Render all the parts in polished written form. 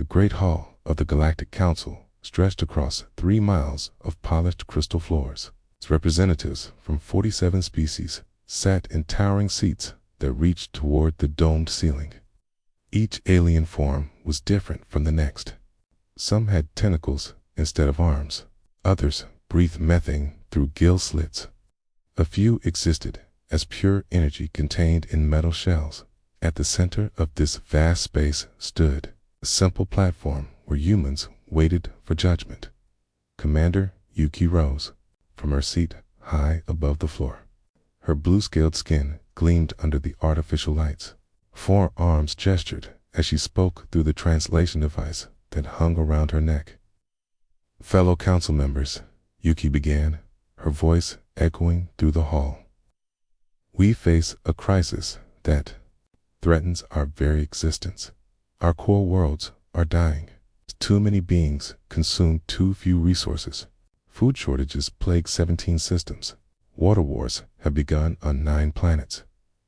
The great hall of the Galactic Council stretched across 3 miles of polished crystal floors. Its representatives from 47 species sat in towering seats that reached toward the domed ceiling. Each alien form was different from the next. Some had tentacles instead of arms. Others breathed methane through gill slits. A few existed as pure energy contained in metal shells. At the center of this vast space stood a simple platform where humans waited for judgment. Commander Yuki rose from her seat high above the floor. Her blue-scaled skin gleamed under the artificial lights. 4 arms gestured as she spoke through the translation device that hung around her neck. Fellow council members, Yuki began, her voice echoing through the hall. We face a crisis that threatens our very existence. Our core worlds are dying. Too many beings consume too few resources. Food shortages plague 17 systems. Water wars have begun on 9 planets.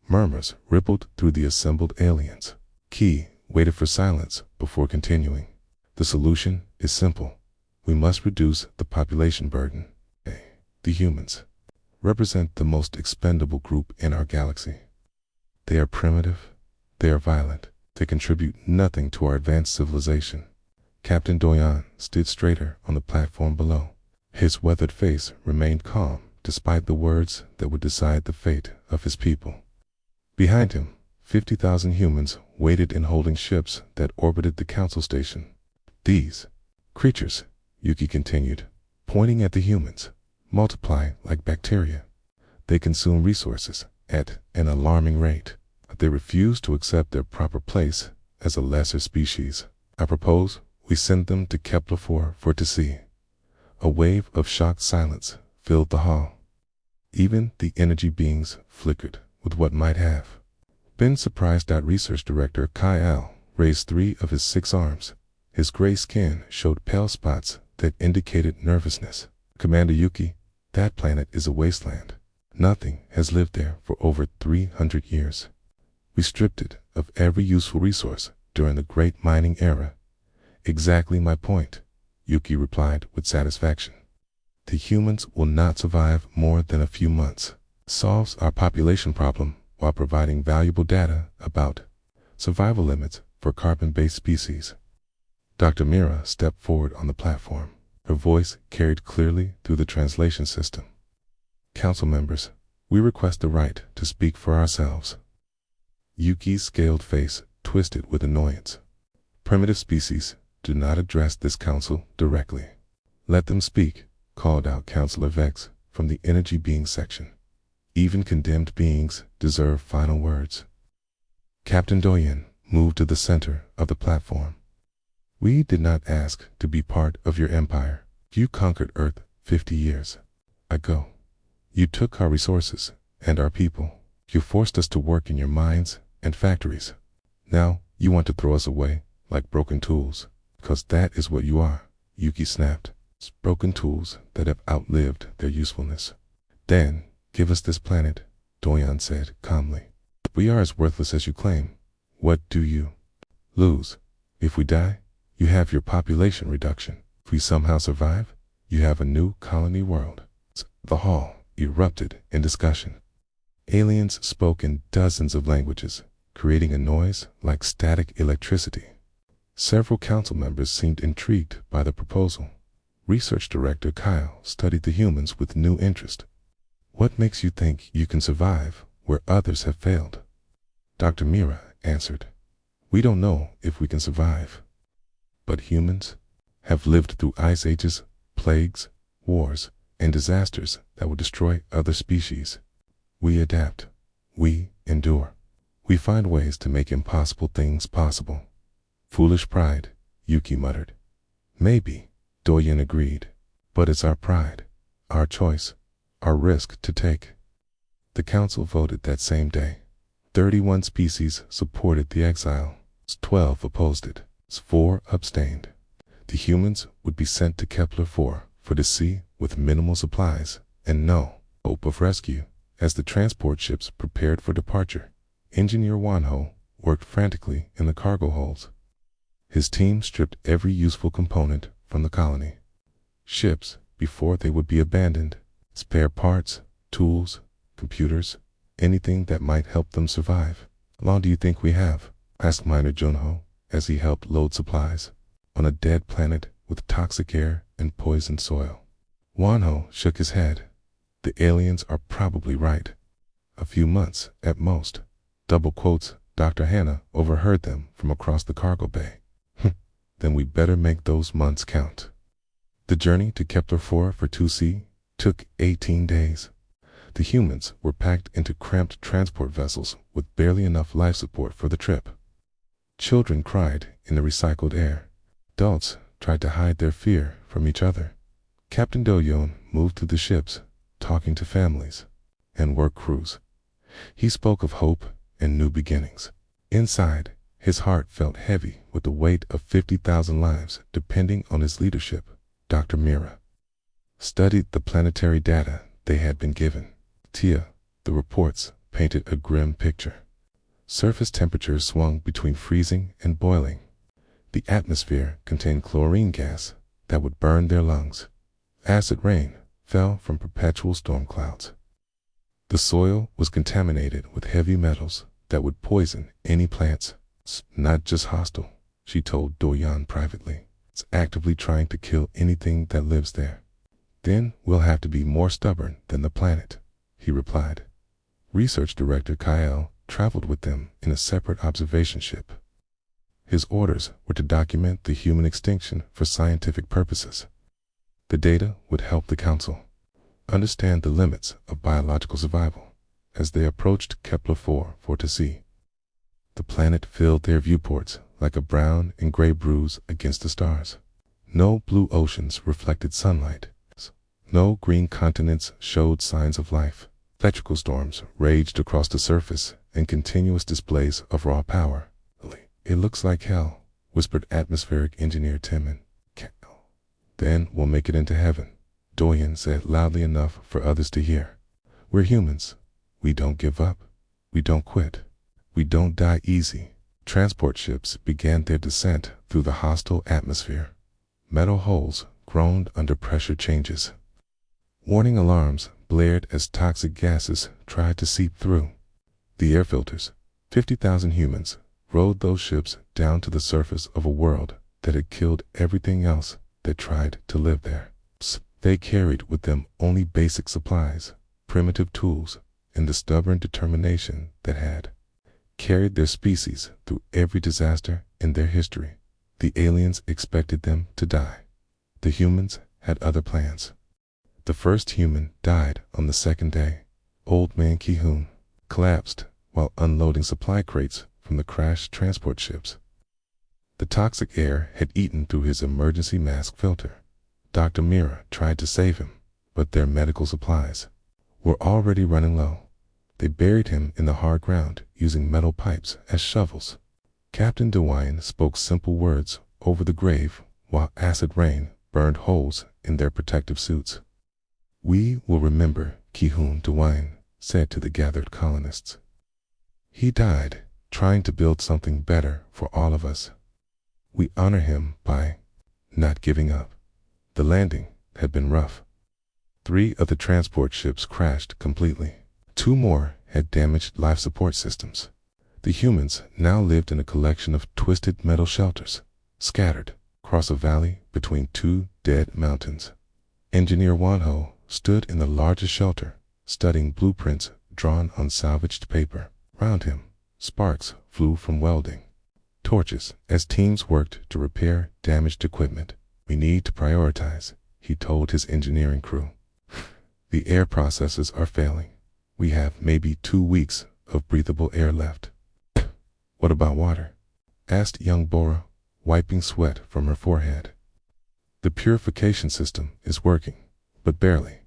Murmurs rippled through the assembled aliens. Key waited for silence before continuing. The solution is simple. We must reduce the population burden. The humans represent the most expendable group in our galaxy. They are primitive. They are violent. They contribute nothing to our advanced civilization. Captain Doyan stood straighter on the platform below. His weathered face remained calm despite the words that would decide the fate of his people. Behind him, 50,000 humans waited in holding ships that orbited the council station. These creatures, Yuki continued, pointing at the humans, multiply like bacteria. They consume resources at an alarming rate. They refuse to accept their proper place as a lesser species. I propose we send them to Kepler-4 for to see. A wave of shocked silence filled the hall. Even the energy beings flickered with what might have been surprised. Research Director Kai Al raised 3 of his 6 arms. His gray skin showed pale spots that indicated nervousness. Commander Yuki, that planet is a wasteland. Nothing has lived there for over 300 years. We stripped it of every useful resource during the great mining era. Exactly my point, Yuki replied with satisfaction. The humans will not survive more than a few months. Solves our population problem while providing valuable data about survival limits for carbon-based species. Dr. Mira stepped forward on the platform. Her voice carried clearly through the translation system. Council members, we request the right to speak for ourselves. Yuki's scaled face twisted with annoyance. Primitive species do not address this council directly. Let them speak, called out Counselor Vex from the energy being section. Even condemned beings deserve final words. Captain Doyen moved to the center of the platform. We did not ask to be part of your empire. You conquered Earth 50 years ago. You took our resources and our people. You forced us to work in your mines and factories. Now you want to throw us away like broken tools, because that is what you are, Yuki snapped. Broken tools that have outlived their usefulness. Then give us this planet, Doyan said calmly. We are as worthless as you claim. What do you lose? If we die, you have your population reduction. If we somehow survive, you have a new colony world. The hall erupted in discussion. Aliens spoke in dozens of languages, creating a noise like static electricity. Several council members seemed intrigued by the proposal. Research Director Kyle studied the humans with new interest. What makes you think you can survive where others have failed? Dr. Mira answered. We don't know if we can survive. But humans have lived through ice ages, plagues, wars, and disasters that would destroy other species. We adapt. We endure. We find ways to make impossible things possible. Foolish pride, Yuki muttered. Maybe, Doyen agreed. But it's our pride, our choice, our risk to take. The council voted that same day. 31 species supported the exile. 12 opposed it. 4 abstained. The humans would be sent to Kepler-4 for the sea with minimal supplies and no hope of rescue. As the transport ships prepared for departure, Engineer Wanho worked frantically in the cargo holds. His team stripped every useful component from the colony. Ships, before they would be abandoned, spare parts, tools, computers, anything that might help them survive. "How long do you think we have?" asked Miner Junho as he helped load supplies. "On a dead planet with toxic air and poisoned soil." Wanho shook his head. "The aliens are probably right. A few months at most." Double quotes, Dr. Hannah overheard them from across the cargo bay. "Then we better make those months count." The journey to Kepler-4 for 2C took 18 days. The humans were packed into cramped transport vessels with barely enough life support for the trip. Children cried in the recycled air. Adults tried to hide their fear from each other. Captain Do-Yoon moved through the ships, talking to families and work crews. He spoke of hope and new beginnings. Inside, his heart felt heavy with the weight of 50,000 lives depending on his leadership. Dr. Mira studied the planetary data they had been given. The reports painted a grim picture. Surface temperatures swung between freezing and boiling. The atmosphere contained chlorine gas that would burn their lungs. Acid rain fell from perpetual storm clouds. The soil was contaminated with heavy metals that would poison any plants. "It's not just hostile," she told Do-Yoon privately. "It's actively trying to kill anything that lives there." "Then we'll have to be more stubborn than the planet," he replied. Research Director Kyle traveled with them in a separate observation ship. His orders were to document the human extinction for scientific purposes. The data would help the Council understand the limits of biological survival as they approached Kepler-4 for to see. The planet filled their viewports like a brown and gray bruise against the stars. No blue oceans reflected sunlight. No green continents showed signs of life. Electrical storms raged across the surface and continuous displays of raw power. "It looks like hell," whispered atmospheric engineer Timon. "Then we'll make it into heaven," Do-Yoon said loudly enough for others to hear. "We're humans. We don't give up. We don't quit. We don't die easy." Transport ships began their descent through the hostile atmosphere. Metal hulls groaned under pressure changes. Warning alarms blared as toxic gases tried to seep through. The air filters, 50,000 humans, rode those ships down to the surface of a world that had killed everything else that tried to live there. They carried with them only basic supplies, primitive tools, and the stubborn determination that had carried their species through every disaster in their history. The aliens expected them to die. The humans had other plans. The first human died on the second day. Old Man Ki-hoon collapsed while unloading supply crates from the crashed transport ships. The toxic air had eaten through his emergency mask filter. Dr. Mira tried to save him, but their medical supplies were already running low. They buried him in the hard ground using metal pipes as shovels. Captain DeWine spoke simple words over the grave while acid rain burned holes in their protective suits. "We will remember Ki-hoon DeWine," said to the gathered colonists. "He died trying to build something better for all of us. We honor him by not giving up." The landing had been rough. 3 of the transport ships crashed completely. 2 more had damaged life support systems. The humans now lived in a collection of twisted metal shelters, scattered across a valley between 2 dead mountains. Engineer Wanho stood in the largest shelter, studying blueprints drawn on salvaged paper. Around him, sparks flew from welding torches as teams worked to repair damaged equipment. "We need to prioritize," he told his engineering crew. "The air processes are failing. We have maybe 2 weeks of breathable air left." "What about water?" asked young Bora, wiping sweat from her forehead. "The purification system is working, but barely.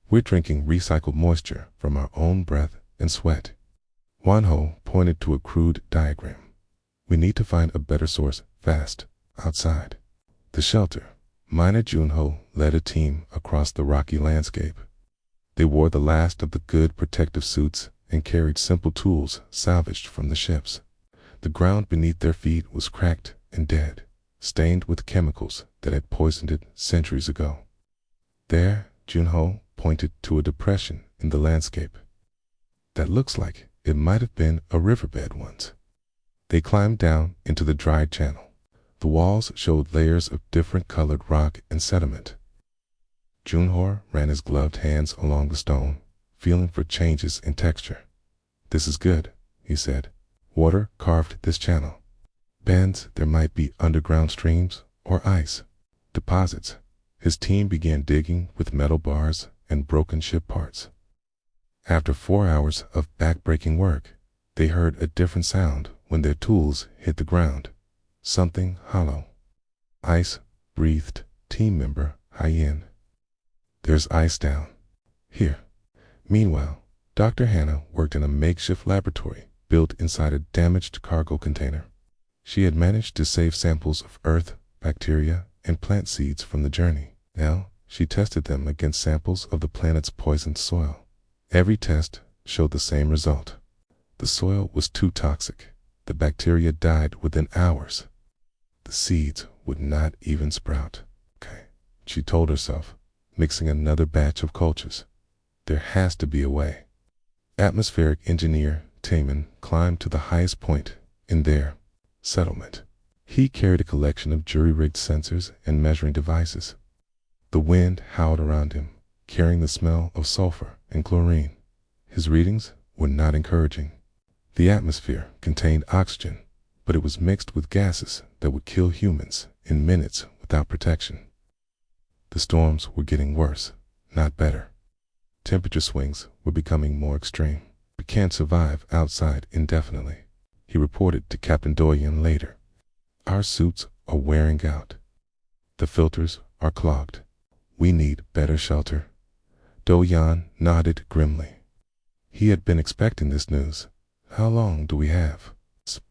We're drinking recycled moisture from our own breath and sweat." Wanho pointed to a crude diagram. "We need to find a better source fast, outside." The shelter. Miner Junho led a team across the rocky landscape. They wore the last of the good protective suits and carried simple tools salvaged from the ships. The ground beneath their feet was cracked and dead, stained with chemicals that had poisoned it centuries ago. There, Junho pointed to a depression in the landscape. That looks like it might have been a riverbed once. They climbed down into the dry channel. The walls showed layers of different colored rock and sediment. Junho ran his gloved hands along the stone, feeling for changes in texture. "This is good," he said. "Water carved this channel. Bends there might be underground streams or ice deposits." His team began digging with metal bars and broken ship parts. After 4 hours of back-breaking work, they heard a different sound when their tools hit the ground. Something hollow. "Ice," breathed team member Hyen. "There's ice down here." Meanwhile, Dr. Hannah worked in a makeshift laboratory built inside a damaged cargo container. She had managed to save samples of earth, bacteria, and plant seeds from the journey. Now, she tested them against samples of the planet's poisoned soil. Every test showed the same result. The soil was too toxic. The bacteria died within hours. The seeds would not even sprout. "Okay," she told herself, mixing another batch of cultures. "There has to be a way." Atmospheric engineer Taman climbed to the highest point in their settlement. He carried a collection of jury-rigged sensors and measuring devices. The wind howled around him, carrying the smell of sulfur and chlorine. His readings were not encouraging. The atmosphere contained oxygen, but it was mixed with gases that would kill humans in minutes without protection. The storms were getting worse, not better. Temperature swings were becoming more extreme. "We can't survive outside indefinitely," he reported to Captain Doyen later. "Our suits are wearing out. The filters are clogged. We need better shelter." Doyen nodded grimly. He had been expecting this news. "How long do we have?"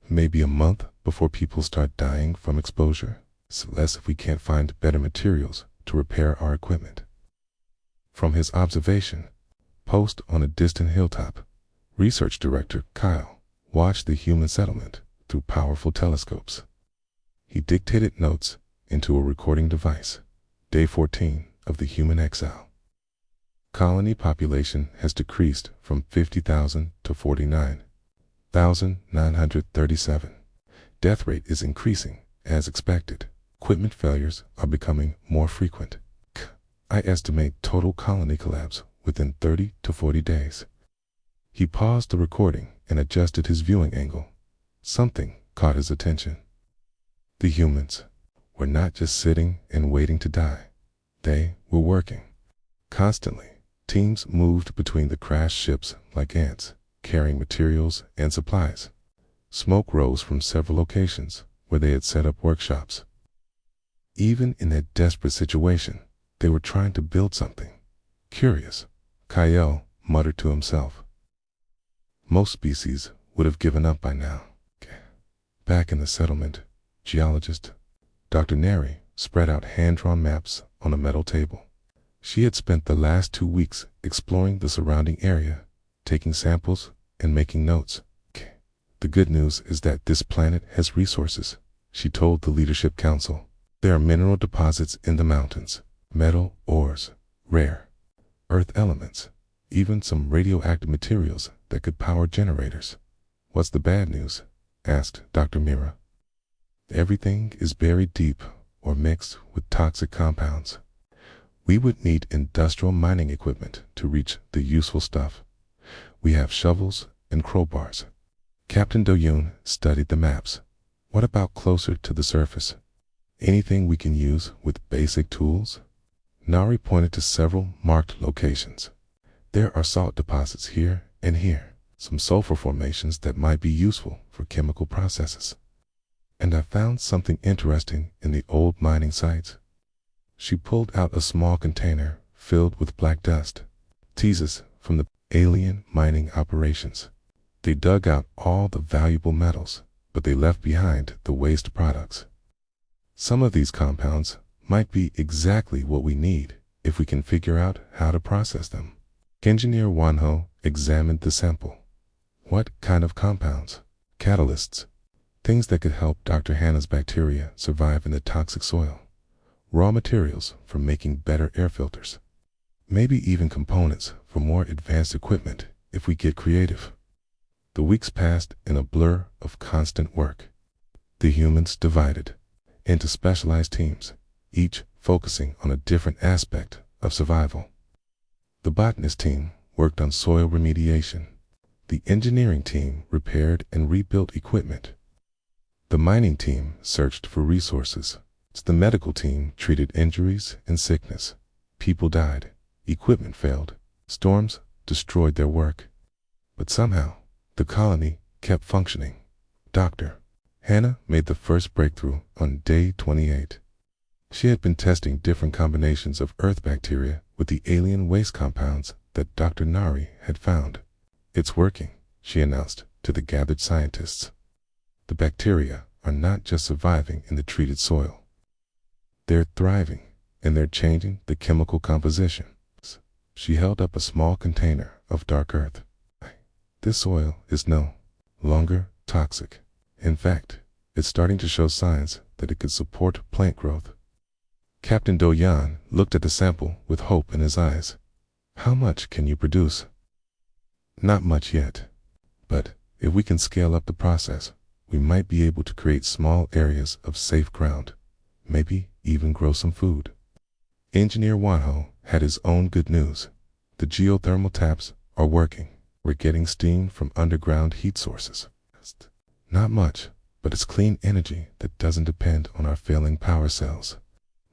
"Maybe a month before people start dying from exposure. Less if we can't find better materials to repair our equipment." From his observation post on a distant hilltop, Research Director Kyle watched the human settlement through powerful telescopes. He dictated notes into a recording device. Day 14 of the human exile. Colony population has decreased from 50,000 to 49,937. Death rate is increasing as expected. Equipment failures are becoming more frequent. I estimate total colony collapse within 30 to 40 days. He paused the recording and adjusted his viewing angle. Something caught his attention. The humans were not just sitting and waiting to die. They were working. Constantly, teams moved between the crashed ships like ants, carrying materials and supplies. Smoke rose from several locations where they had set up workshops. Even in that desperate situation, they were trying to build something. Curious, Kyle muttered to himself. Most species would have given up by now. Back in the settlement, geologist Dr. Neri spread out hand-drawn maps on a metal table. She had spent the last 2 weeks exploring the surrounding area, taking samples and making notes. "The good news is that this planet has resources," she told the Leadership Council. "There are mineral deposits in the mountains, metal ores, rare earth elements, even some radioactive materials that could power generators." "What's the bad news?" asked Dr. Mira. "Everything is buried deep or mixed with toxic compounds. We would need industrial mining equipment to reach the useful stuff. We have shovels and crowbars." Captain Doyun studied the maps. "What about closer to the surface? Anything we can use with basic tools?" Nari pointed to several marked locations. "There are salt deposits here and here, some sulfur formations that might be useful for chemical processes. And I found something interesting in the old mining sites." She pulled out a small container filled with black dust, teases from the alien mining operations. They dug out all the valuable metals, but they left behind the waste products. "Some of these compounds might be exactly what we need if we can figure out how to process them." Engineer Wanho examined the sample. "What kind of compounds?" "Catalysts. Things that could help Dr. Hannah's bacteria survive in the toxic soil. Raw materials for making better air filters. Maybe even components for more advanced equipment if we get creative. The weeks passed in a blur of constant work. The humans divided into specialized teams, each focusing on a different aspect of survival. The botanist team worked on soil remediation. The engineering team repaired and rebuilt equipment. The mining team searched for resources. The medical team treated injuries and sickness. People died. Equipment failed. Storms destroyed their work. But somehow, the colony kept functioning. Dr. Hannah made the first breakthrough on day 28. She had been testing different combinations of earth bacteria with the alien waste compounds that Dr. Nari had found. "It's working," she announced to the gathered scientists. "The bacteria are not just surviving in the treated soil. They're thriving, and they're changing the chemical composition." She held up a small container of dark earth. "This soil is no longer toxic. In fact, it's starting to show signs that it could support plant growth." Captain Doyan looked at the sample with hope in his eyes. "How much can you produce?" "Not much yet. But if we can scale up the process, we might be able to create small areas of safe ground, maybe even grow some food." Engineer Wanho had his own good news. "The geothermal taps are working. We're getting steam from underground heat sources. Not much, but it's clean energy that doesn't depend on our failing power cells."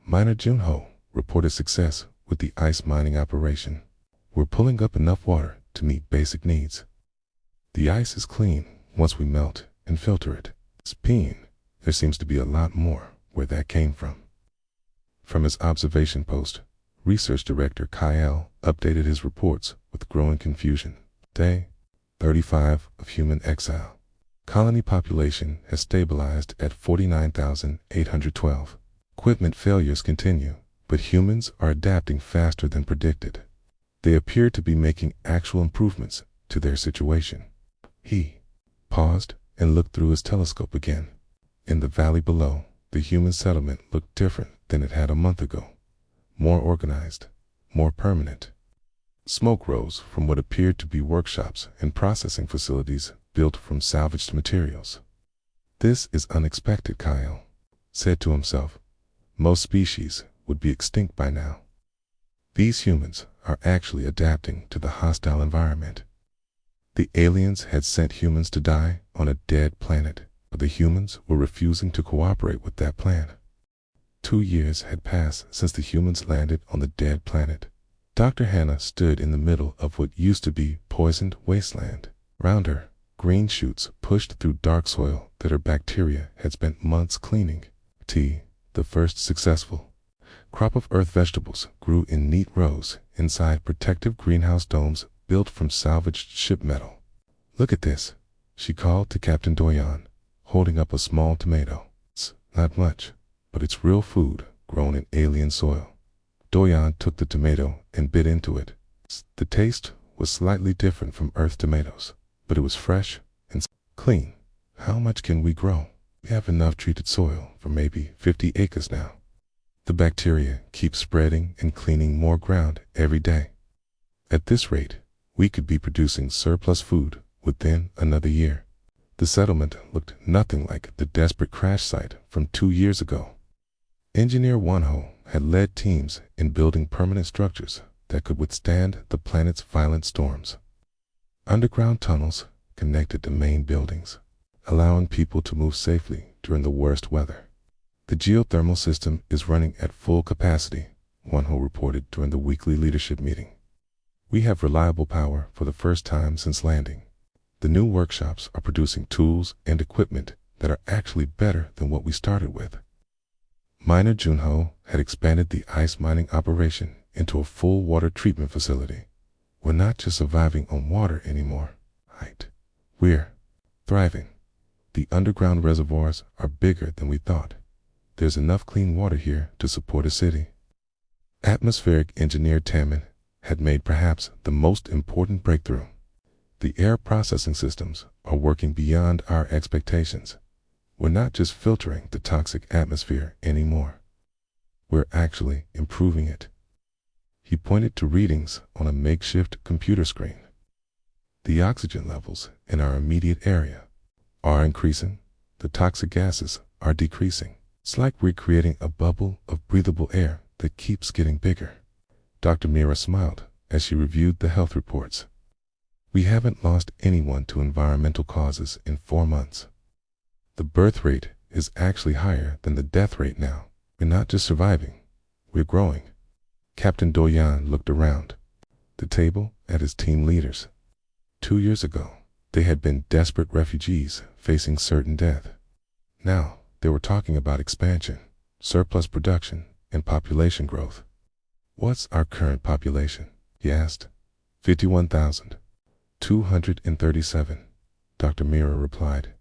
Miner Junho reported success with the ice mining operation. "We're pulling up enough water to meet basic needs. The ice is clean once we melt and filter it. Speen, there seems to be a lot more where that came from." From his observation post, Research Director Kyle updated his reports with growing confusion. Day 35 of human exile. Colony population has stabilized at 49,812. Equipment failures continue, but humans are adapting faster than predicted. They appear to be making actual improvements to their situation. He paused and looked through his telescope again. In the valley below, the human settlement looked different than it had a month ago. More organized, more permanent. Smoke rose from what appeared to be workshops and processing facilities built from salvaged materials. "This is unexpected," Kyle said to himself. "Most species would be extinct by now. These humans are actually adapting to the hostile environment." The aliens had sent humans to die on a dead planet, but the humans were refusing to cooperate with that plan. 2 years had passed since the humans landed on the dead planet. Dr. Hannah stood in the middle of what used to be poisoned wasteland. Round her, green shoots pushed through dark soil that her bacteria had spent months cleaning. The first successful crop of earth vegetables grew in neat rows inside protective greenhouse domes built from salvaged ship metal. "Look at this," she called to Captain Doyan, holding up a small tomato. "It's not much, but it's real food grown in alien soil." Doyan took the tomato and bit into it. The taste was slightly different from Earth tomatoes, but it was fresh and clean. "How much can we grow?" "We have enough treated soil for maybe 50 acres now. The bacteria keep spreading and cleaning more ground every day. At this rate, we could be producing surplus food within another year." The settlement looked nothing like the desperate crash site from 2 years ago. Engineer Wanho had led teams in building permanent structures that could withstand the planet's violent storms. Underground tunnels connected the main buildings, allowing people to move safely during the worst weather. "The geothermal system is running at full capacity," Wanho reported during the weekly leadership meeting. "We have reliable power for the first time since landing. The new workshops are producing tools and equipment that are actually better than what we started with." Miner Junho had expanded the ice mining operation into a full water treatment facility. "We're not just surviving on water anymore. We're thriving. The underground reservoirs are bigger than we thought. There's enough clean water here to support a city." Atmospheric engineer Tammin had made perhaps the most important breakthrough. "The air processing systems are working beyond our expectations. We're not just filtering the toxic atmosphere anymore. We're actually improving it. He pointed to readings on a makeshift computer screen. The oxygen levels in our immediate area are increasing. The toxic gases are decreasing. It's like we're creating a bubble of breathable air that keeps getting bigger. Dr. Mira smiled as she reviewed the health reports. We haven't lost anyone to environmental causes in 4 months. The birth rate is actually higher than the death rate now. We're not just surviving, we're growing. Captain Doyan looked around the table at his team leaders. 2 years ago, they had been desperate refugees facing certain death. Now, they were talking about expansion, surplus production, and population growth. What's our current population? He asked. 51,237, Dr. Mira replied.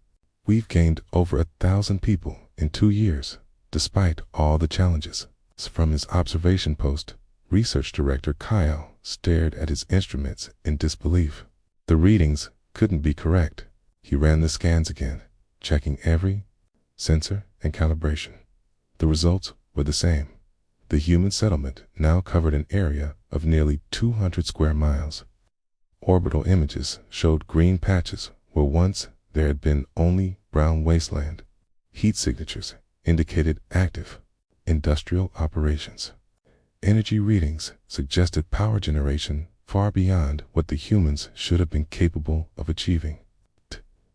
We've gained over 1,000 people in 2 years, despite all the challenges. From his observation post, Research Director Kyle stared at his instruments in disbelief. The readings couldn't be correct. He ran the scans again, checking every sensor and calibration. The results were the same. The human settlement now covered an area of nearly 200 square miles. Orbital images showed green patches where once there had been only brown wasteland. Heat signatures indicated active industrial operations. Energy readings suggested power generation far beyond what the humans should have been capable of achieving.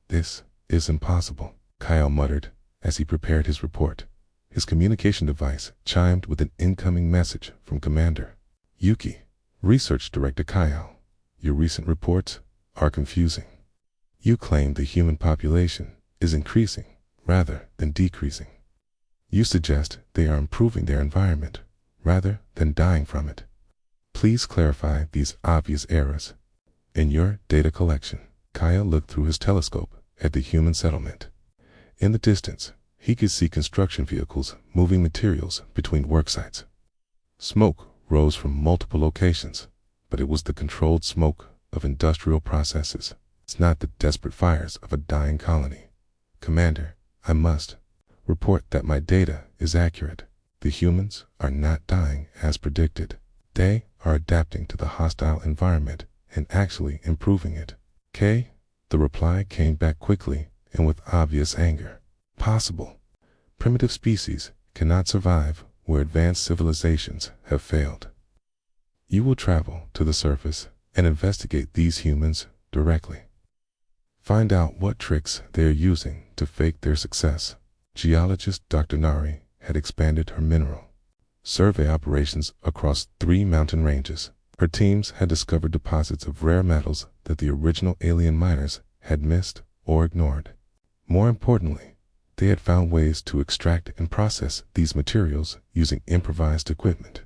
This is impossible, Kyle muttered as he prepared his report. His communication device chimed with an incoming message from Commander Yuki. Research Director Kyle, your recent reports are confusing. You claim the human population is increasing rather than decreasing. You suggest they are improving their environment rather than dying from it. Please clarify these obvious errors. In your data collection, Kyle looked through his telescope at the human settlement. In the distance, he could see construction vehicles moving materials between work sites. Smoke rose from multiple locations, but it was the controlled smoke of industrial processes. It's not the desperate fires of a dying colony. Commander, I must report that my data is accurate. The humans are not dying as predicted. They are adapting to the hostile environment and actually improving it. The reply came back quickly and with obvious anger. Possible. Primitive species cannot survive where advanced civilizations have failed. You will travel to the surface and investigate these humans directly. Find out what tricks they are using to fake their success. Geologist Dr. Nari had expanded her mineral survey operations across 3 mountain ranges. Her teams had discovered deposits of rare metals that the original alien miners had missed or ignored. More importantly, they had found ways to extract and process these materials using improvised equipment.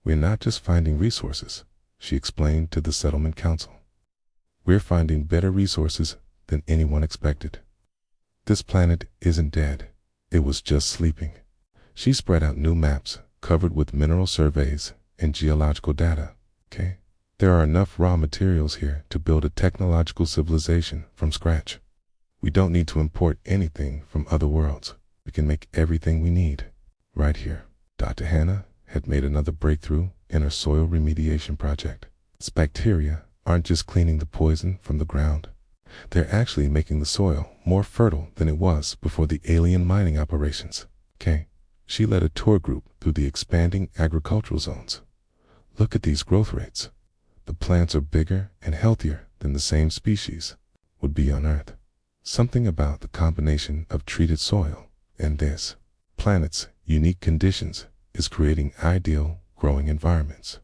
We're not just finding resources, she explained to the settlement council. We're finding better resources than anyone expected. This planet isn't dead. It was just sleeping. She spread out new maps covered with mineral surveys and geological data. There are enough raw materials here to build a technological civilization from scratch. We don't need to import anything from other worlds. We can make everything we need right here. Dr. Hannah had made another breakthrough in her soil remediation project. Its bacteria aren't just cleaning the poison from the ground. They're actually making the soil more fertile than it was before the alien mining operations. She led a tour group through the expanding agricultural zones. Look at these growth rates. The plants are bigger and healthier than the same species would be on Earth. Something about the combination of treated soil and this planet's unique conditions is creating ideal growing environments.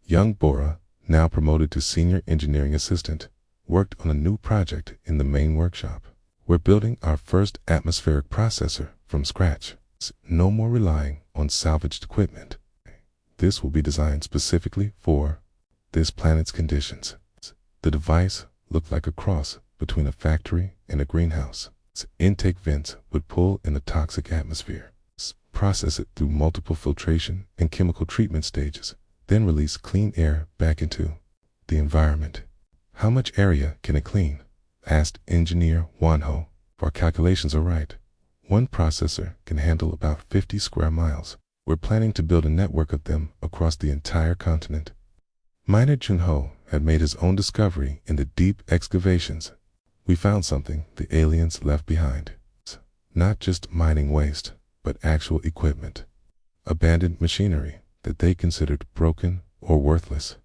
Young Bora, now promoted to senior engineering assistant, worked on a new project in the main workshop. We're building our first atmospheric processor from scratch. No more relying on salvaged equipment. This will be designed specifically for this planet's conditions. The device looked like a cross between a factory and a greenhouse. Its intake vents would pull in the toxic atmosphere, process it through multiple filtration and chemical treatment stages, then release clean air back into the environment. How much area can it clean? Asked engineer Wanho. If our calculations are right, One processor can handle about 50 square miles. We're planning to build a network of them across the entire continent. Miner Junho had made his own discovery in the deep excavations. We found something the aliens left behind. Not just mining waste, but actual equipment. Abandoned machinery that they considered broken or worthless.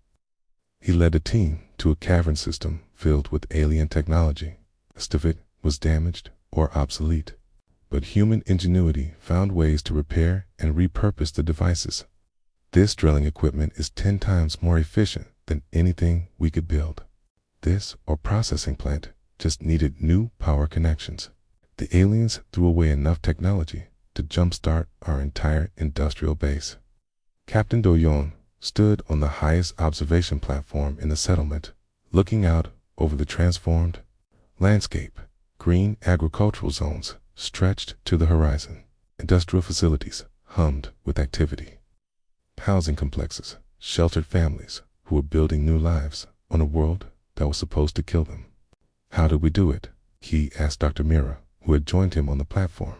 He led a team to a cavern system filled with alien technology. Most of it was damaged or obsolete, but human ingenuity found ways to repair and repurpose the devices. This drilling equipment is 10 times more efficient than anything we could build. This or processing plant just needed new power connections. The aliens threw away enough technology to jumpstart our entire industrial base. Captain Doyon stood on the highest observation platform in the settlement, looking out over the transformed landscape. Green agricultural zones stretched to the horizon. Industrial facilities hummed with activity. Housing complexes sheltered families who were building new lives on a world that was supposed to kill them. How did we do it? He asked Dr. Mira, who had joined him on the platform.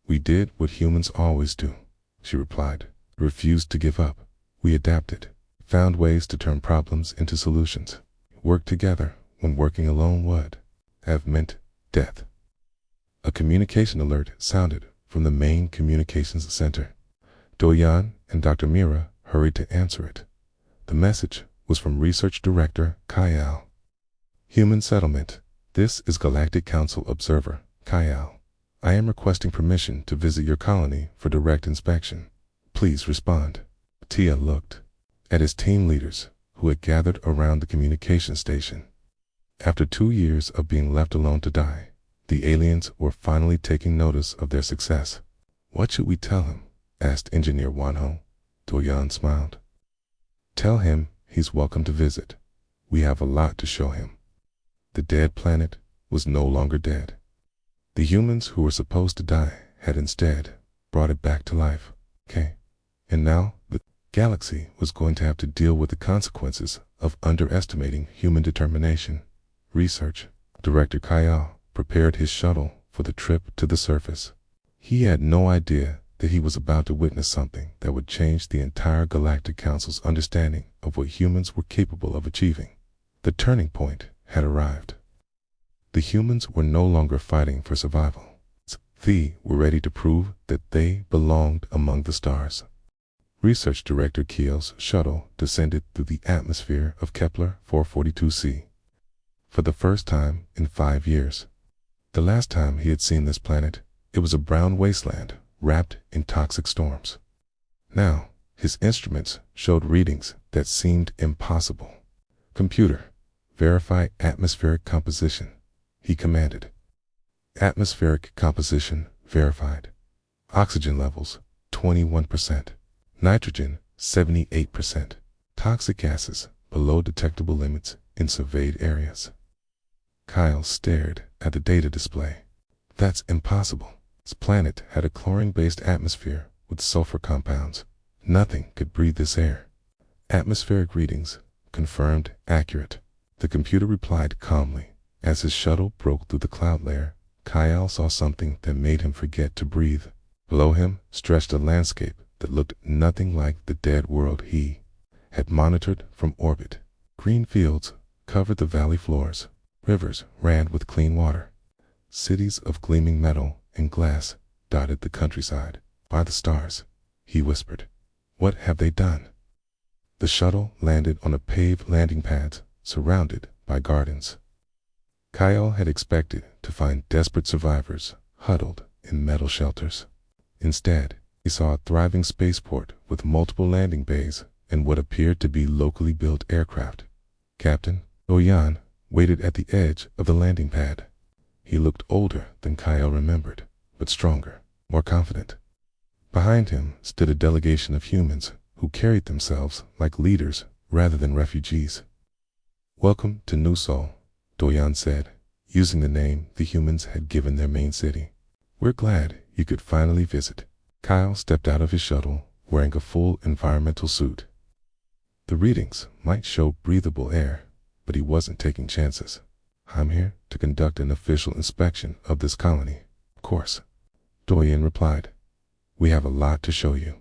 We did what humans always do, she replied. Refused to give up. We adapted, found ways to turn problems into solutions. Worked together when working alone would have meant death. A communication alert sounded from the main communications center. Doyan and Dr. Mira hurried to answer it. The message was from Research Director Kyle. Human settlement. This is Galactic Council Observer, Kyle. I am requesting permission to visit your colony for direct inspection. Please respond. Tia looked at his team leaders who had gathered around the communication station. After 2 years of being left alone to die, the aliens were finally taking notice of their success. What should we tell him? Asked Engineer Wanho. Doyan smiled. Tell him he's welcome to visit. We have a lot to show him. The dead planet was no longer dead. The humans who were supposed to die had instead brought it back to life. And now the galaxy was going to have to deal with the consequences of underestimating human determination. Research Director Kyle prepared his shuttle for the trip to the surface. He had no idea that he was about to witness something that would change the entire Galactic Council's understanding of what humans were capable of achieving. The turning point had arrived. The humans were no longer fighting for survival. They were ready to prove that they belonged among the stars. Research Director Keel's shuttle descended through the atmosphere of Kepler 442c. For the first time in 5 years. The last time he had seen this planet, it was a brown wasteland wrapped in toxic storms. Now, his instruments showed readings that seemed impossible. Computer, verify atmospheric composition, he commanded. Atmospheric composition verified. Oxygen levels 21%. Nitrogen 78%. Toxic gases below detectable limits in surveyed areas. Kyle stared at the data display. That's impossible. This planet had a chlorine-based atmosphere with sulfur compounds. Nothing could breathe this air. Atmospheric readings confirmed accurate. The computer replied calmly. As his shuttle broke through the cloud layer, Kyle saw something that made him forget to breathe. Below him stretched a landscape that looked nothing like the dead world he had monitored from orbit. Green fields covered the valley floors. Rivers ran with clean water. Cities of gleaming metal and glass dotted the countryside. By the stars, he whispered. What have they done? The shuttle landed on a paved landing pad surrounded by gardens. Kyle had expected to find desperate survivors huddled in metal shelters. Instead, he saw a thriving spaceport with multiple landing bays and what appeared to be locally built aircraft. Captain Doyan waited at the edge of the landing pad. He looked older than Kyle remembered, but stronger, more confident. Behind him stood a delegation of humans who carried themselves like leaders rather than refugees. Welcome to New Sol, Doyan said, using the name the humans had given their main city. We're glad you could finally visit. Kyle stepped out of his shuttle wearing a full environmental suit. The readings might show breathable air, but he wasn't taking chances. I'm here to conduct an official inspection of this colony. Of course. Doyen replied. We have a lot to show you.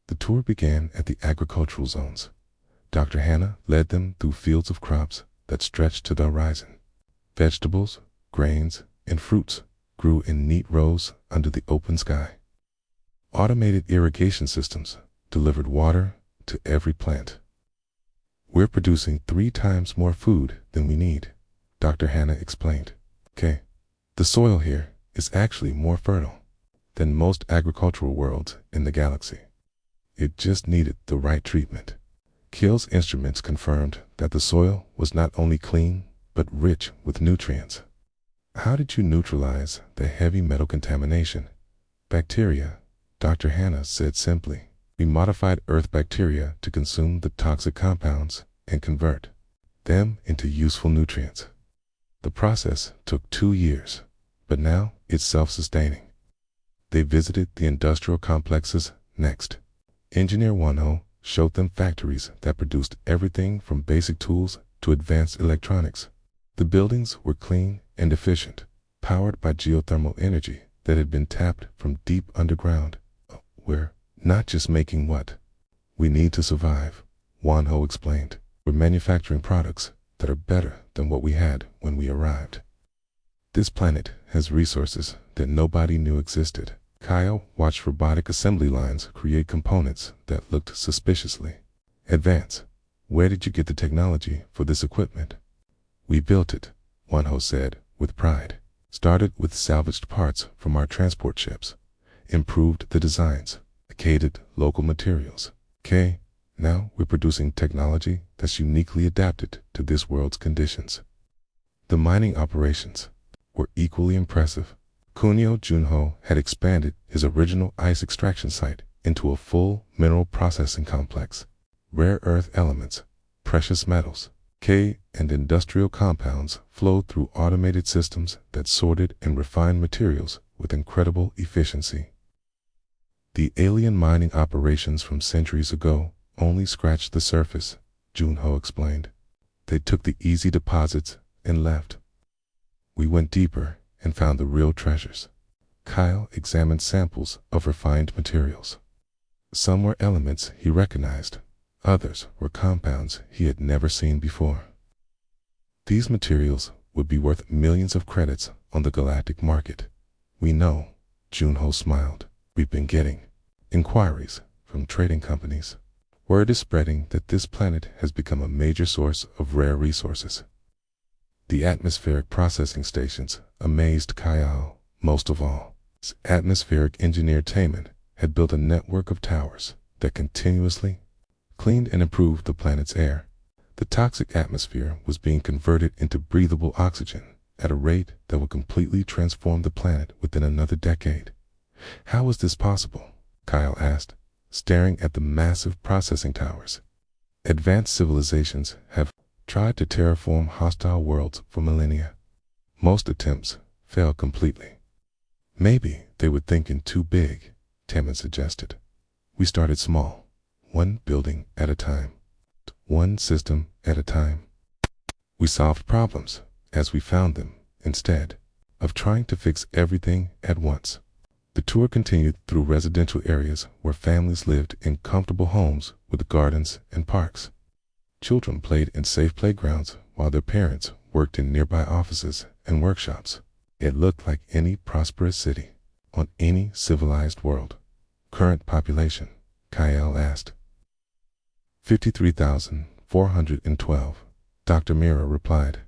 The tour began at the agricultural zones. Dr. Hannah led them through fields of crops that stretched to the horizon. Vegetables, grains, and fruits grew in neat rows under the open sky. Automated irrigation systems delivered water to every plant. We're producing 3 times more food than we need, Dr. Hannah explained. Okay, the soil here is actually more fertile than most agricultural worlds in the galaxy. It just needed the right treatment. Kill's instruments confirmed that the soil was not only clean, but rich with nutrients. How did you neutralize the heavy metal contamination? Bacteria, Dr. Hannah said simply. We modified earth bacteria to consume the toxic compounds and convert them into useful nutrients. The process took 2 years, but now it's self-sustaining. They visited the industrial complexes next. Engineer Wanho showed them factories that produced everything from basic tools to advanced electronics. The buildings were clean and efficient, powered by geothermal energy that had been tapped from deep underground. We're not just making what we need to survive, Wanho explained. We're manufacturing products that are better than what we had when we arrived. This planet has resources that nobody knew existed. Kyle watched robotic assembly lines create components that looked suspiciously advanced. Where did you get the technology for this equipment? We built it, Wanho said with pride. Started with salvaged parts from our transport ships. Improved the designs. Allocated local materials. Now we're producing technology that's uniquely adapted to this world's conditions. The mining operations were equally impressive. Kunio Junho had expanded his original ice extraction site into a full mineral processing complex. Rare earth elements, precious metals, and industrial compounds flowed through automated systems that sorted and refined materials with incredible efficiency. The alien mining operations from centuries ago only scratched the surface, Junho explained. They took the easy deposits and left. We went deeper and found the real treasures. Kyle examined samples of refined materials. Some were elements he recognized. Others were compounds he had never seen before. These materials would be worth millions of credits on the galactic market. We know, Junho smiled. We've been getting inquiries from trading companies. Word is spreading that this planet has become a major source of rare resources. The atmospheric processing stations amazed Kyle most of all. Atmospheric engineer Taman had built a network of towers that continuously cleaned and improved the planet's air. The toxic atmosphere was being converted into breathable oxygen at a rate that would completely transform the planet within another decade. How was this possible? Kyle asked, staring at the massive processing towers. Advanced civilizations have tried to terraform hostile worlds for millennia. Most attempts fail completely. Maybe they were thinking too big, Taman suggested. We started small, one building at a time, one system at a time. We solved problems as we found them instead of trying to fix everything at once. The tour continued through residential areas where families lived in comfortable homes with gardens and parks. Children played in safe playgrounds while their parents worked in nearby offices and workshops. It looked like any prosperous city on any civilized world. Current population, Kyle asked. 53,412, Dr. Mira replied.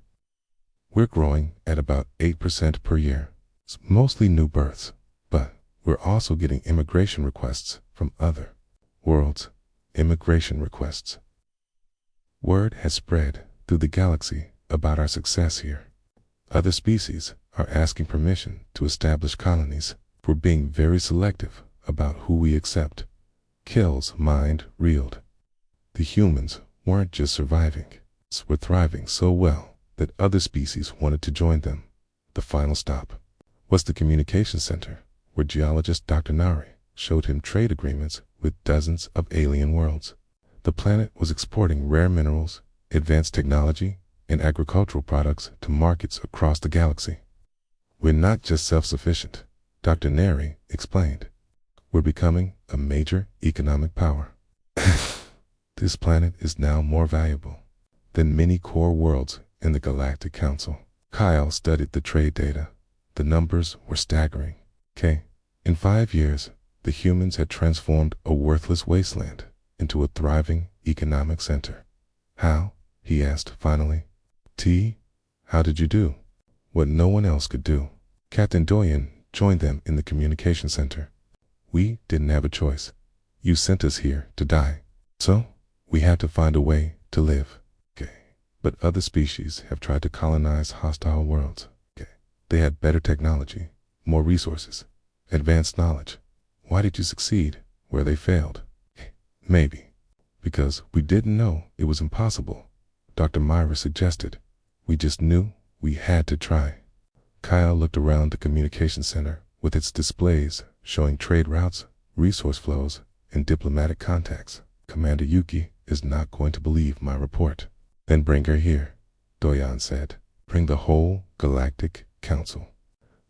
We're growing at about 8% per year. It's mostly new births, but we're also getting immigration requests from other worlds. Immigration requests. Word has spread through the galaxy about our success here. Other species are asking permission to establish colonies. We're being very selective about who we accept. Kill's mind reeled. The humans weren't just surviving, were thriving so well that other species wanted to join them. The final stop was the communication center, where geologist Dr. Nari showed him trade agreements with dozens of alien worlds. The planet was exporting rare minerals, advanced technology, and agricultural products to markets across the galaxy. We're not just self-sufficient, Dr. Neri explained. We're becoming a major economic power. This planet is now more valuable than many core worlds in the Galactic Council. Kyle studied the trade data. The numbers were staggering. In 5 years, the humans had transformed a worthless wasteland into a thriving economic center. How? He asked finally. How did you do what no one else could do? Captain Doyen joined them in the communication center. We didn't have a choice. You sent us here to die. So, we had to find a way to live. But other species have tried to colonize hostile worlds. They had better technology, more resources, advanced knowledge. Why did you succeed where they failed? Maybe because we didn't know it was impossible, Dr. Myra suggested. We just knew we had to try. Kyle looked around the communication center with its displays showing trade routes, resource flows, and diplomatic contacts. Commander Yuki is not going to believe my report. Then bring her here, Doyen said. Bring the whole Galactic Council.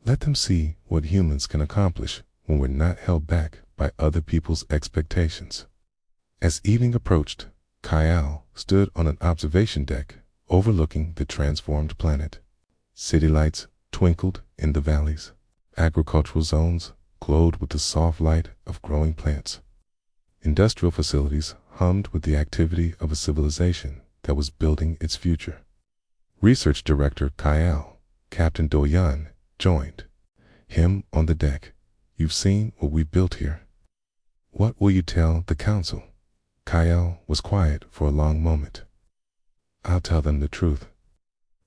Let them see what humans can accomplish when we're not held back by other people's expectations. As evening approached, Kyle stood on an observation deck overlooking the transformed planet. City lights twinkled in the valleys. Agricultural zones glowed with the soft light of growing plants. Industrial facilities hummed with the activity of a civilization that was building its future. Research Director Kyle, Captain Doyen, joined him on the deck. You've seen what we built here. What will you tell the council? Kyle was quiet for a long moment. I'll tell them the truth.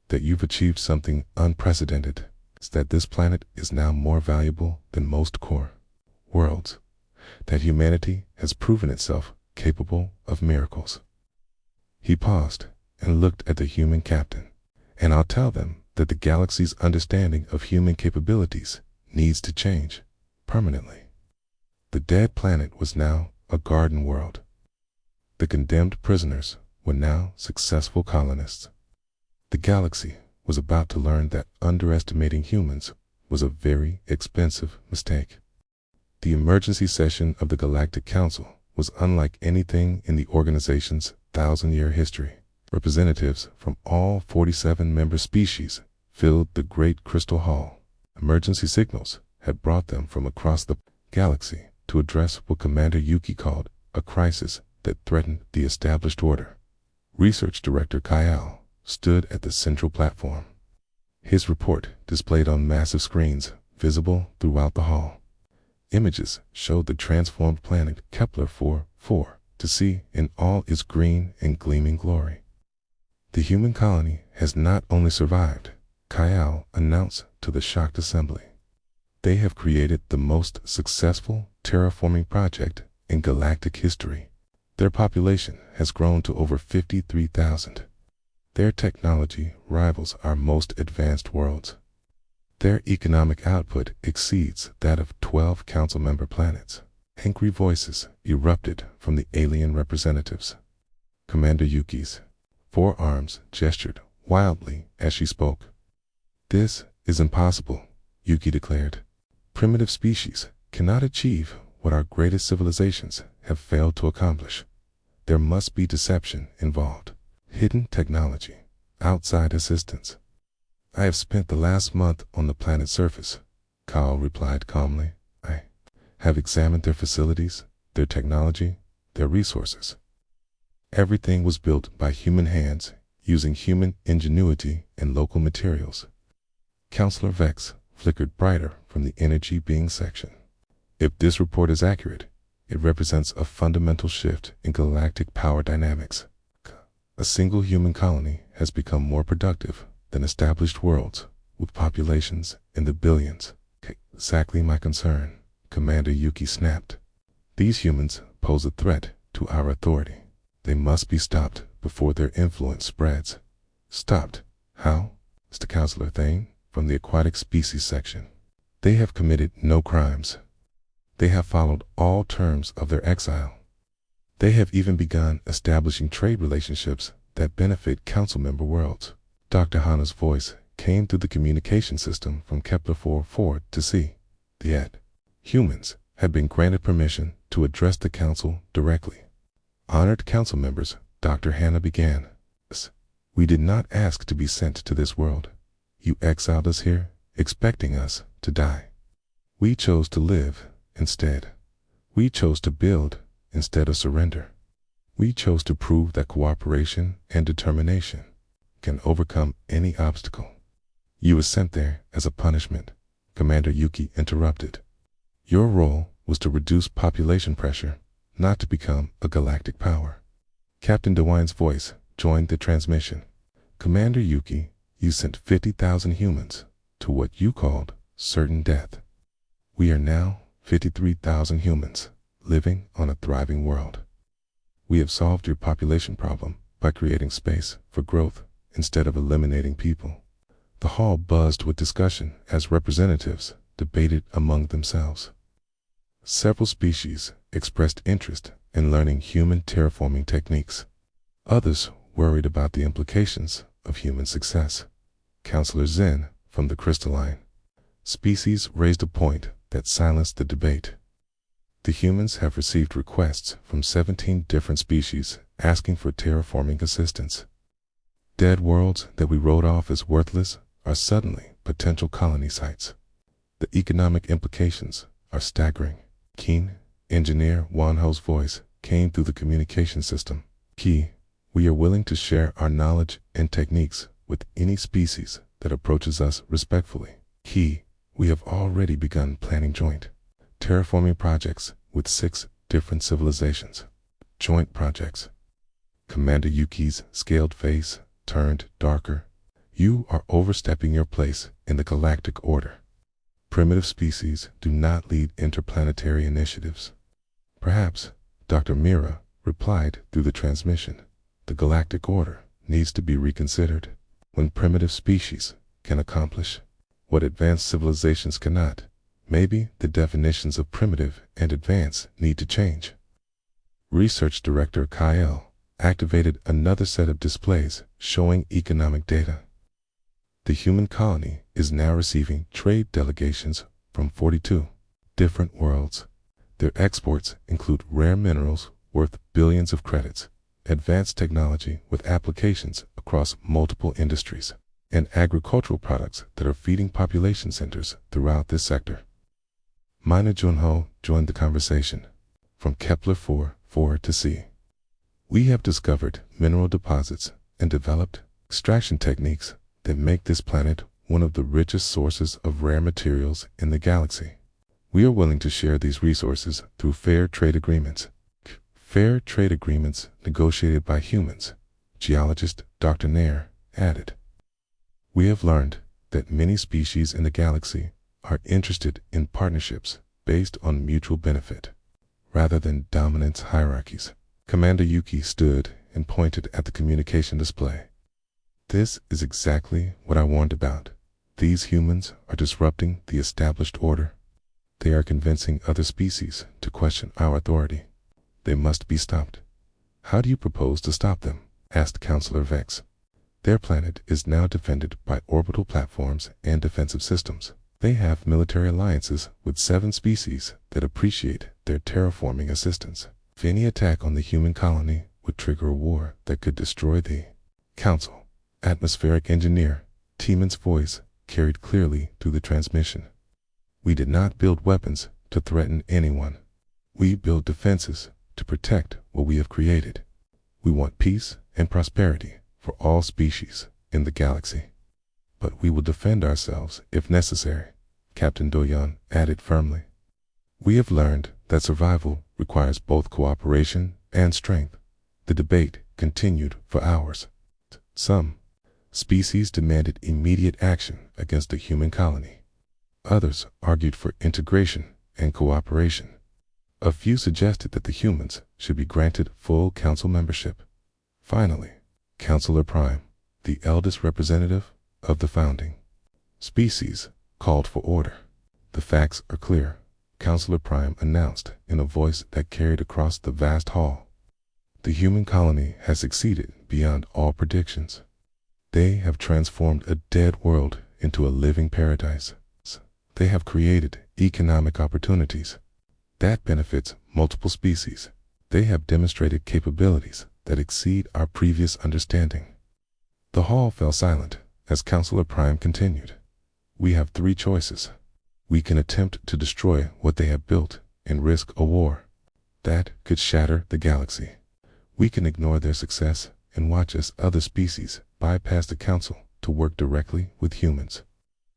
That you've achieved something unprecedented. It's that this planet is now more valuable than most core worlds. That humanity has proven itself capable of miracles. He paused and looked at the human captain. And I'll tell them that the galaxy's understanding of human capabilities needs to change permanently. The dead planet was now a garden world. The condemned prisoners were now successful colonists. The galaxy was about to learn that underestimating humans was a very expensive mistake. The emergency session of the Galactic Council was unlike anything in the organization's 1,000-year history. Representatives from all 47 member species filled the great crystal hall. Emergency signals had brought them from across the galaxy to address what Commander Yuki called a crisis that threatened the established order. Research Director Kyle stood at the central platform. His report displayed on massive screens visible throughout the hall. Images showed the transformed planet Kepler-4 to see in all its green and gleaming glory. The human colony has not only survived, Kyle announced to the shocked assembly. They have created the most successful terraforming project in galactic history. Their population has grown to over 53,000. Their technology rivals our most advanced worlds. Their economic output exceeds that of 12 council member planets. Angry voices erupted from the alien representatives. Commander Yuki's forearms gestured wildly as she spoke. This is impossible, Yuki declared. Primitive species cannot achieve what our greatest civilizations have failed to accomplish. There must be deception involved, hidden technology, outside assistance. I have spent the last month on the planet's surface, Kyle replied calmly. I have examined their facilities, their technology, their resources. Everything was built by human hands, using human ingenuity and local materials. Counselor Vex flickered brighter from the energy being section. If this report is accurate, it represents a fundamental shift in galactic power dynamics. A single human colony has become more productive than established worlds with populations in the billions. Exactly my concern, Commander Yuki snapped. These humans pose a threat to our authority. They must be stopped before their influence spreads. Stopped? How? It's the Counselor Thane from the Aquatic Species section. They have committed no crimes. They have followed all terms of their exile. They have even begun establishing trade relationships that benefit council member worlds. Dr. Hana's voice came through the communication system from Kepler-4 to see. Yet, humans had been granted permission to address the council directly. Honored council members, Dr. Hannah began. We did not ask to be sent to this world. You exiled us here, expecting us to die. We chose to live instead. We chose to build instead of surrender. We chose to prove that cooperation and determination can overcome any obstacle. You were sent there as a punishment, Commander Yuki interrupted. Your role was to reduce population pressure, not to become a galactic power. Captain DeWine's voice joined the transmission. Commander Yuki, you sent 50,000 humans to what you called certain death. We are now 53,000 humans living on a thriving world. We have solved your population problem by creating space for growth instead of eliminating people. The hall buzzed with discussion as representatives debated among themselves. Several species expressed interest in learning human terraforming techniques. Others worried about the implications of human success. Counselor Zen from the crystalline species raised a point that silenced the debate. The humans have received requests from 17 different species asking for terraforming assistance. Dead worlds that we wrote off as worthless are suddenly potential colony sites. The economic implications are staggering. Keen, Engineer Wanho's voice came through the communication system. Key, we are willing to share our knowledge and techniques with any species that approaches us respectfully. Key, we have already begun planning joint terraforming projects with 6 different civilizations. Joint projects. Commander Yuki's scaled face turned darker. You are overstepping your place in the galactic order. Primitive species do not lead interplanetary initiatives. Perhaps, Dr. Mira replied through the transmission, the galactic order needs to be reconsidered. When primitive species can accomplish what advanced civilizations cannot, maybe the definitions of primitive and advanced need to change. Research Director Kyle activated another set of displays showing economic data. The human colony is now receiving trade delegations from 42 different worlds. Their exports include rare minerals worth billions of credits, advanced technology with applications across multiple industries, and agricultural products that are feeding population centers throughout this sector. Mina Junho joined the conversation. From Kepler 4 to C. We have discovered mineral deposits and developed extraction techniques that make this planet one of the richest sources of rare materials in the galaxy. We are willing to share these resources through fair trade agreements. Fair trade agreements negotiated by humans, geologist Dr. Nair added. We have learned that many species in the galaxy are interested in partnerships based on mutual benefit, rather than dominance hierarchies. Commander Yuki stood and pointed at the communication display. This is exactly what I warned about. These humans are disrupting the established order. They are convincing other species to question our authority. They must be stopped. How do you propose to stop them? Asked Counselor Vex. Their planet is now defended by orbital platforms and defensive systems. They have military alliances with 7 species that appreciate their terraforming assistance. If any attack on the human colony would trigger a war that could destroy the Council. Atmospheric Engineer Tieman's voice carried clearly through the transmission. We did not build weapons to threaten anyone. We build defenses to protect what we have created. We want peace and prosperity for all species in the galaxy. But we will defend ourselves if necessary, Captain Doyon added firmly. We have learned that survival requires both cooperation and strength. The debate continued for hours. Some species demanded immediate action against the human colony. Others argued for integration and cooperation. A few suggested that the humans should be granted full council membership. Finally, Counselor Prime, the eldest representative of the founding species, called for order. The facts are clear, Counselor Prime announced in a voice that carried across the vast hall. The human colony has succeeded beyond all predictions. They have transformed a dead world into a living paradise. They have created economic opportunities. That benefits multiple species. They have demonstrated capabilities that exceed our previous understanding. The hall fell silent as Counselor Prime continued. We have three choices. We can attempt to destroy what they have built and risk a war. That could shatter the galaxy. We can ignore their success and watch as other species bypass the Council to work directly with humans.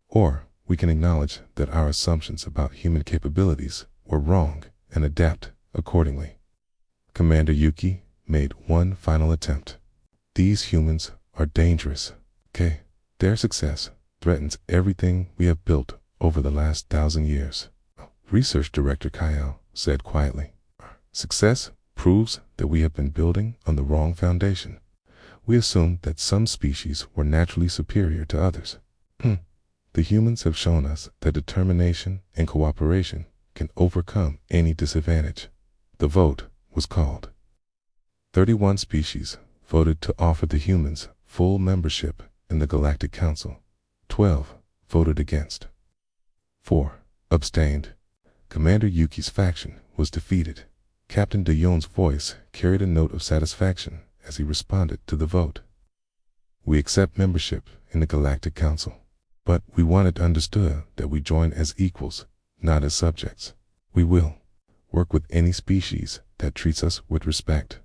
Or we can acknowledge that our assumptions about human capabilities were wrong and adapt accordingly. Commander Yuki made one final attempt. These humans are dangerous. Okay? Their success threatens everything we have built over the last 1,000 years. Research Director Kyle said quietly. Success proves that we have been building on the wrong foundation. We assumed that some species were naturally superior to others. The humans have shown us that determination and cooperation can overcome any disadvantage. The vote was called. 31 species voted to offer the humans full membership in the Galactic Council. 12 voted against. 4 abstained. Commander Yuki's faction was defeated. Captain De Yoon's voice carried a note of satisfaction as he responded to the vote. We accept membership in the Galactic Council, but we want it understood that we join as equals, not as subjects. We will work with any species that treats us with respect.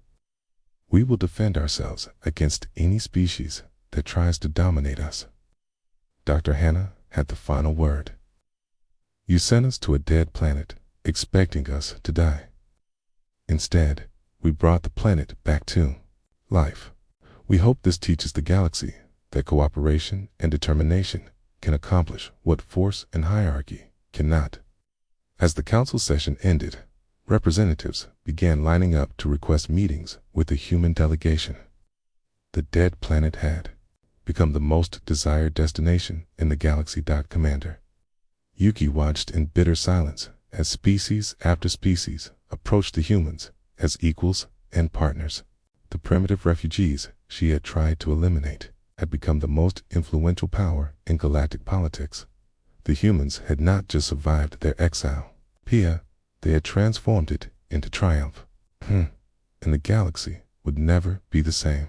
We will defend ourselves against any species that tries to dominate us. Dr. Hannah had the final word. You sent us to a dead planet, expecting us to die. Instead, we brought the planet back to life. We hope this teaches the galaxy that cooperation and determination can accomplish what force and hierarchy cannot. As the council session ended, representatives began lining up to request meetings with the human delegation. The dead planet had become the most desired destination in the galaxy. Commander Yuki watched in bitter silence as species after species approached the humans as equals and partners. The primitive refugees she had tried to eliminate had become the most influential power in galactic politics. The humans had not just survived their exile, Pia, they had transformed it into triumph. And the galaxy would never be the same.